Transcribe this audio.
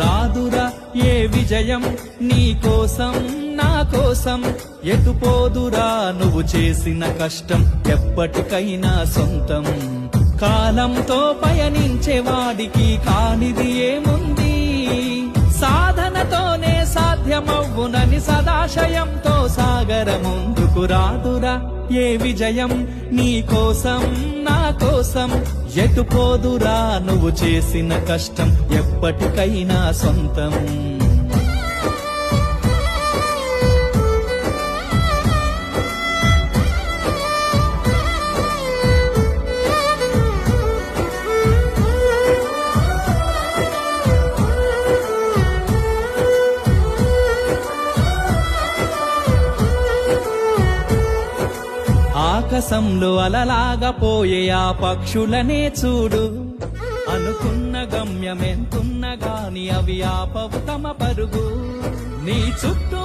రాదురా ఏ విజయం నీ కోసం నా కోసం, ఎటుపోదురా నువ్వు చేసిన కష్టం ఎప్పటికైనా సొంతం. కాలంతో పయనించే వాడికి కానిది ఏముంది, సాధనతోనే సాధ్యమవ్వునని సదాశయంతో సాగర ముందుకు. రాదురా ఏ విజయం నీ కోసం నా కోసం, ఎటుపోదురా నువ్వు చేసిన కష్టం ఎప్పటికైనా సొంతం. ఆకాశంలో అలలాగా పోయే ఆ పక్షులనే చూడు, అనుకున్న గమ్యమెంతున్న గాని అవి ఆపవు తమ పరుగు. నీ చుట్టూ